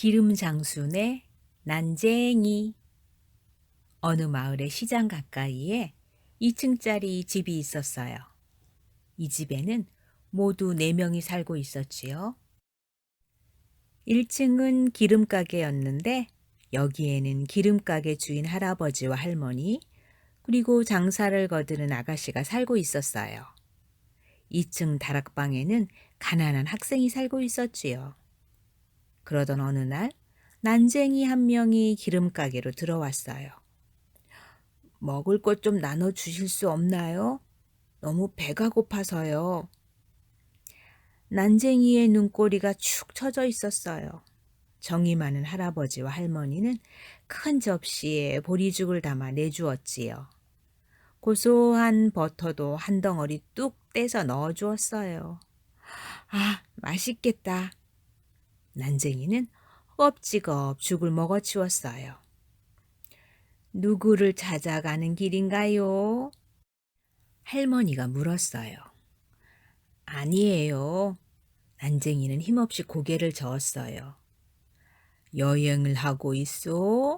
기름장순의 난쟁이. 어느 마을의 시장 가까이에 2층짜리 집이 있었어요. 이 집에는 모두 4명이 살고 있었지요. 1층은 기름가게였는데 여기에는 기름가게 주인 할아버지와 할머니, 그리고 장사를 거두는 아가씨가 살고 있었어요. 2층 다락방에는 가난한 학생이 살고 있었지요. 그러던 어느 날 난쟁이 한 명이 기름가게로 들어왔어요. 먹을 것 좀 나눠주실 수 없나요? 너무 배가 고파서요. 난쟁이의 눈꼬리가 축 처져 있었어요. 정이 많은 할아버지와 할머니는 큰 접시에 보리죽을 담아 내주었지요. 고소한 버터도 한 덩어리 뚝 떼서 넣어주었어요. 아, 맛있겠다. 난쟁이는 허겁지겁 죽을 먹어치웠어요. 누구를 찾아가는 길인가요? 할머니가 물었어요. 아니에요. 난쟁이는 힘없이 고개를 저었어요. 여행을 하고 있어?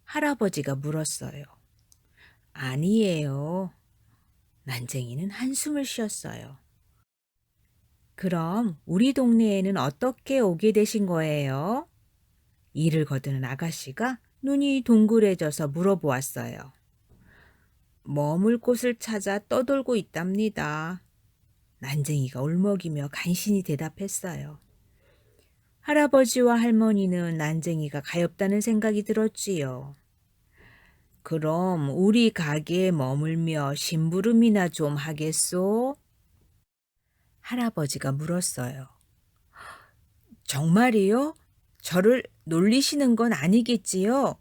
할아버지가 물었어요. 아니에요. 난쟁이는 한숨을 쉬었어요. 그럼 우리 동네에는 어떻게 오게 되신 거예요? 일을 거두는 아가씨가 눈이 동그래져서 물어보았어요. 머물 곳을 찾아 떠돌고 있답니다. 난쟁이가 울먹이며 간신히 대답했어요. 할아버지와 할머니는 난쟁이가 가엾다는 생각이 들었지요. 그럼 우리 가게에 머물며 심부름이나 좀 하겠소? 할아버지가 물었어요. 정말이요? 저를 놀리시는 건 아니겠지요?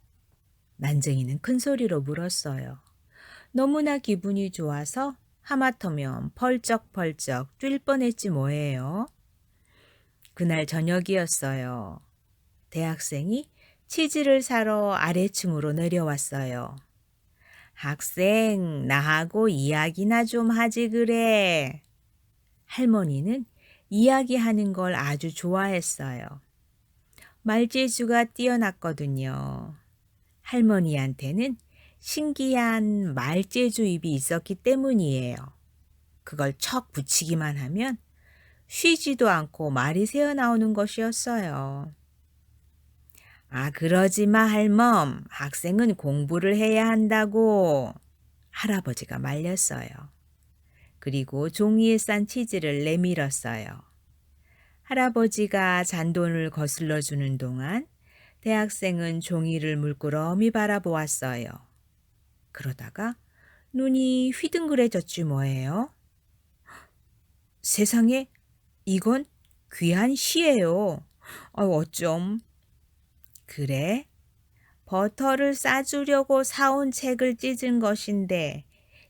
난쟁이는 큰 소리로 물었어요. 너무나 기분이 좋아서 하마터면 펄쩍펄쩍 뛸 뻔했지 뭐예요. 그날 저녁이었어요. 대학생이 치즈를 사러 아래층으로 내려왔어요. 학생, 나하고 이야기나 좀 하지 그래. 할머니는 이야기하는 걸 아주 좋아했어요. 말재주가 뛰어났거든요. 할머니한테는 신기한 말재주 입이 있었기 때문이에요. 그걸 척 붙이기만 하면 쉬지도 않고 말이 새어나오는 것이었어요. 아, 그러지 마, 할멈. 학생은 공부를 해야 한다고. 할아버지가 말렸어요. 그리고 종이에 싼 치즈를 내밀었어요. 할아버지가 잔돈을 거슬러 주는 동안 대학생은 종이를 물끄러미 바라보았어요. 그러다가 눈이 휘둥그레졌지 뭐예요. 세상에, 이건 귀한 시예요. 어쩜. 그래? 버터를 싸주려고 사온 책을 찢은 것인데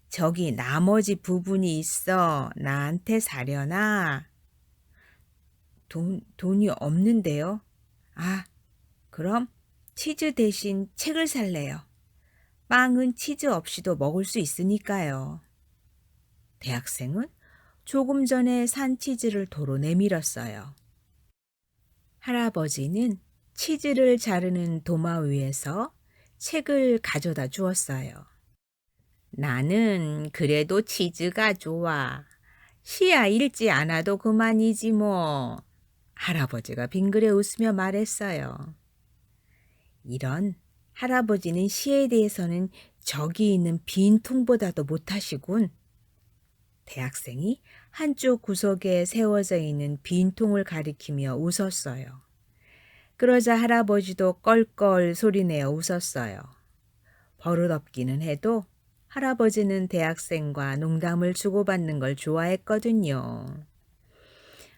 저기 나머지 부분이 있어. 나한테 사려나? 돈이 없는데요. 아, 그럼 치즈 대신 책을 살래요. 빵은 치즈 없이도 먹을 수 있으니까요. 대학생은 조금 전에 산 치즈를 도로 내밀었어요. 할아버지는 치즈를 자르는 도마 위에서 책을 가져다 주었어요. 나는 그래도 치즈가 좋아. 시야 읽지 않아도 그만이지 뭐. 할아버지가 빙그레 웃으며 말했어요. 이런, 할아버지는 시에 대해서는 저기 있는 빈 통보다도 못하시군. 대학생이 한쪽 구석에 세워져 있는 빈 통을 가리키며 웃었어요. 그러자 할아버지도 껄껄 소리내어 웃었어요. 버릇없기는 해도 할아버지는 대학생과 농담을 주고받는 걸 좋아했거든요.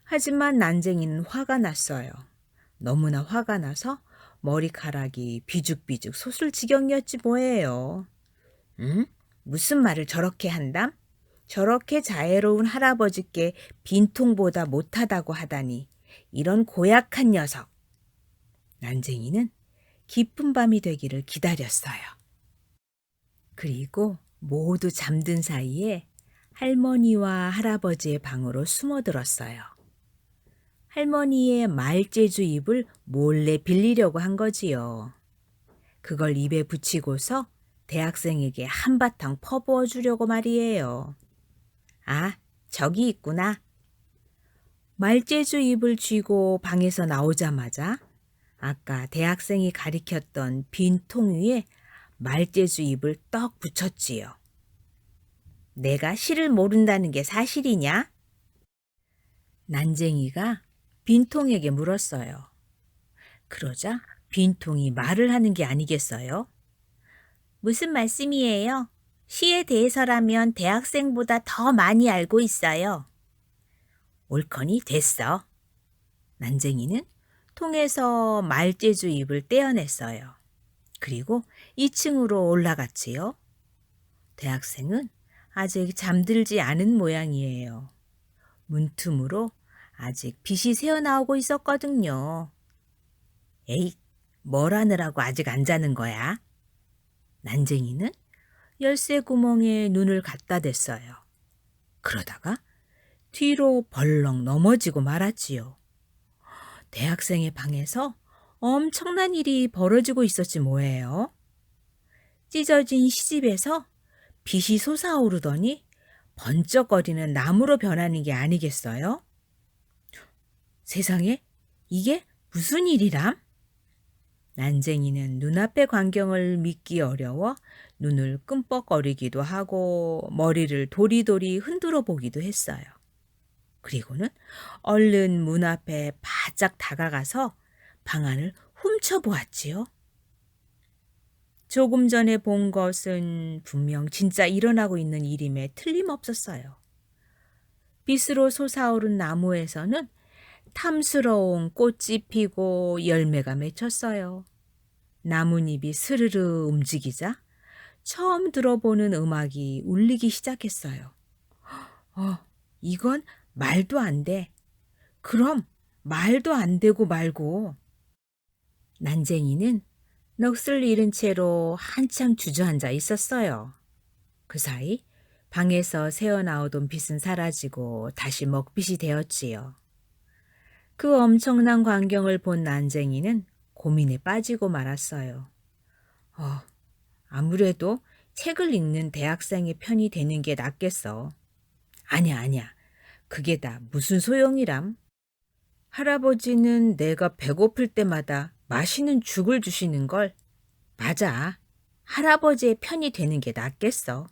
하지만 난쟁이는 화가 났어요. 너무나 화가 나서 머리카락이 비죽비죽 솟을 지경이었지 뭐예요. 응? 무슨 말을 저렇게 한담? 저렇게 자애로운 할아버지께 빈통보다 못하다고 하다니. 이런 고약한 녀석. 난쟁이는 깊은 밤이 되기를 기다렸어요. 그리고 모두 잠든 사이에 할머니와 할아버지의 방으로 숨어들었어요. 할머니의 말재주 잎을 몰래 빌리려고 한 거지요. 그걸 입에 붙이고서 대학생에게 한바탕 퍼부어 주려고 말이에요. 아, 저기 있구나. 말재주 잎을 쥐고 방에서 나오자마자 아까 대학생이 가리켰던 빈 통 위에 말재주 잎을 떡 붙였지요. 내가 시를 모른다는 게 사실이냐? 난쟁이가 빈통에게 물었어요. 그러자 빈통이 말을 하는 게 아니겠어요? 무슨 말씀이에요? 시에 대해서라면 대학생보다 더 많이 알고 있어요. 옳거니 됐어. 난쟁이는 통에서 말재주 잎을 떼어냈어요. 그리고 2층으로 올라갔지요. 대학생은 아직 잠들지 않은 모양이에요. 문틈으로 아직 빛이 새어나오고 있었거든요. 에이, 뭘 하느라고 아직 안 자는 거야? 난쟁이는 열쇠 구멍에 눈을 갖다 댔어요. 그러다가 뒤로 벌렁 넘어지고 말았지요. 대학생의 방에서 엄청난 일이 벌어지고 있었지 뭐예요. 찢어진 시집에서 빛이 솟아오르더니 번쩍거리는 나무로 변하는 게 아니겠어요? 세상에 이게 무슨 일이람? 난쟁이는 눈앞의 광경을 믿기 어려워 눈을 끔뻑거리기도 하고 머리를 도리도리 흔들어 보기도 했어요. 그리고는 얼른 문 앞에 바짝 다가가서 방 안을 훔쳐보았지요. 조금 전에 본 것은 분명 진짜 일어나고 있는 일임에 틀림없었어요. 빛으로 솟아오른 나무에서는 탐스러운 꽃이 피고 열매가 맺혔어요. 나뭇잎이 스르르 움직이자 처음 들어보는 음악이 울리기 시작했어요. 이건 말도 안 돼. 그럼 말도 안 되고 말고. 난쟁이는 넋을 잃은 채로 한참 주저앉아 있었어요. 그 사이 방에서 새어나오던 빛은 사라지고 다시 먹빛이 되었지요. 그 엄청난 광경을 본 난쟁이는 고민에 빠지고 말았어요. 아무래도 책을 읽는 대학생의 편이 되는 게 낫겠어. 아니야. 그게 다 무슨 소용이람? 할아버지는 내가 배고플 때마다 맛있는 죽을 주시는 걸. 맞아. 할아버지의 편이 되는 게 낫겠어.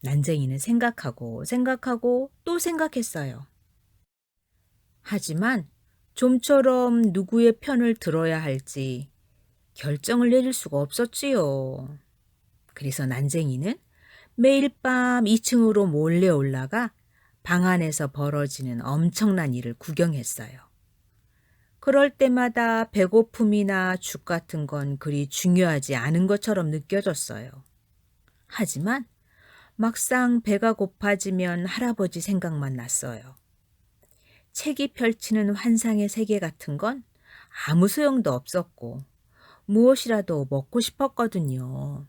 난쟁이는 생각하고 또 생각했어요. 하지만 좀처럼 누구의 편을 들어야 할지 결정을 내릴 수가 없었지요. 그래서 난쟁이는 매일 밤 2층으로 몰래 올라가 방 안에서 벌어지는 엄청난 일을 구경했어요. 그럴 때마다 배고픔이나 죽 같은 건 그리 중요하지 않은 것처럼 느껴졌어요. 하지만 막상 배가 고파지면 할아버지 생각만 났어요. 책이 펼치는 환상의 세계 같은 건 아무 소용도 없었고 무엇이라도 먹고 싶었거든요.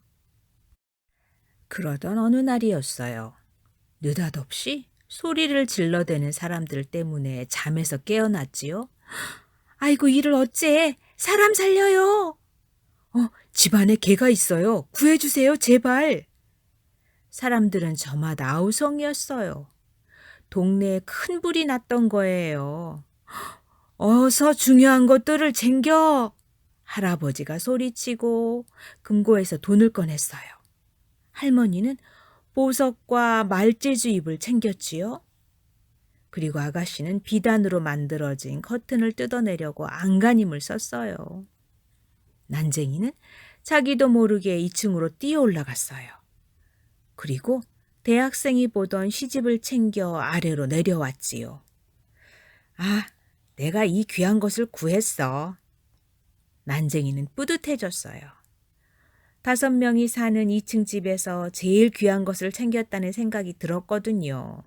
그러던 어느 날이었어요. 느닷없이 소리를 질러대는 사람들 때문에 잠에서 깨어났지요. 아이고 이를 어째, 사람 살려요. 집안에 개가 있어요. 구해주세요 제발. 사람들은 저마다 아우성이었어요. 동네에 큰 불이 났던 거예요. 어서 중요한 것들을 챙겨. 할아버지가 소리치고 금고에서 돈을 꺼냈어요. 할머니는 보석과 말재주 잎을 챙겼지요. 그리고 아가씨는 비단으로 만들어진 커튼을 뜯어내려고 안간힘을 썼어요. 난쟁이는 자기도 모르게 2층으로 뛰어 올라갔어요. 그리고 대학생이 보던 시집을 챙겨 아래로 내려왔지요. 내가 이 귀한 것을 구했어. 난쟁이는 뿌듯해졌어요. 5명이 사는 2층 집에서 제일 귀한 것을 챙겼다는 생각이 들었거든요.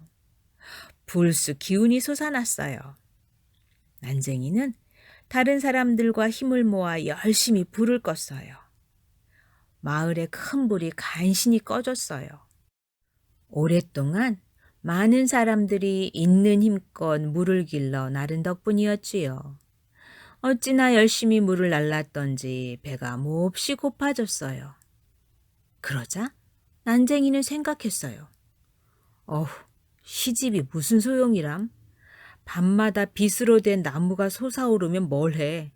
불쑥 기운이 솟아났어요. 난쟁이는 다른 사람들과 힘을 모아 열심히 불을 껐어요. 마을의 큰 불이 간신히 꺼졌어요. 오랫동안 많은 사람들이 있는 힘껏 물을 길러 나른 덕분이었지요. 어찌나 열심히 물을 날랐던지 배가 몹시 고파졌어요. 그러자 난쟁이는 생각했어요. 어후, 시집이 무슨 소용이람? 밤마다 빗으로 된 나무가 솟아오르면 뭘 해?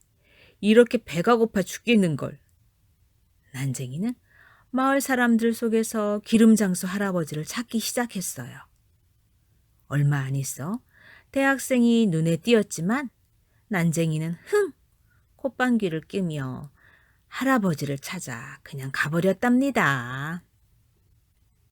이렇게 배가 고파 죽겠는걸. 난쟁이는 마을 사람들 속에서 기름장수 할아버지를 찾기 시작했어요. 얼마 안 있어 대학생이 눈에 띄었지만 난쟁이는 콧방귀를 뀌며 할아버지를 찾아 그냥 가버렸답니다.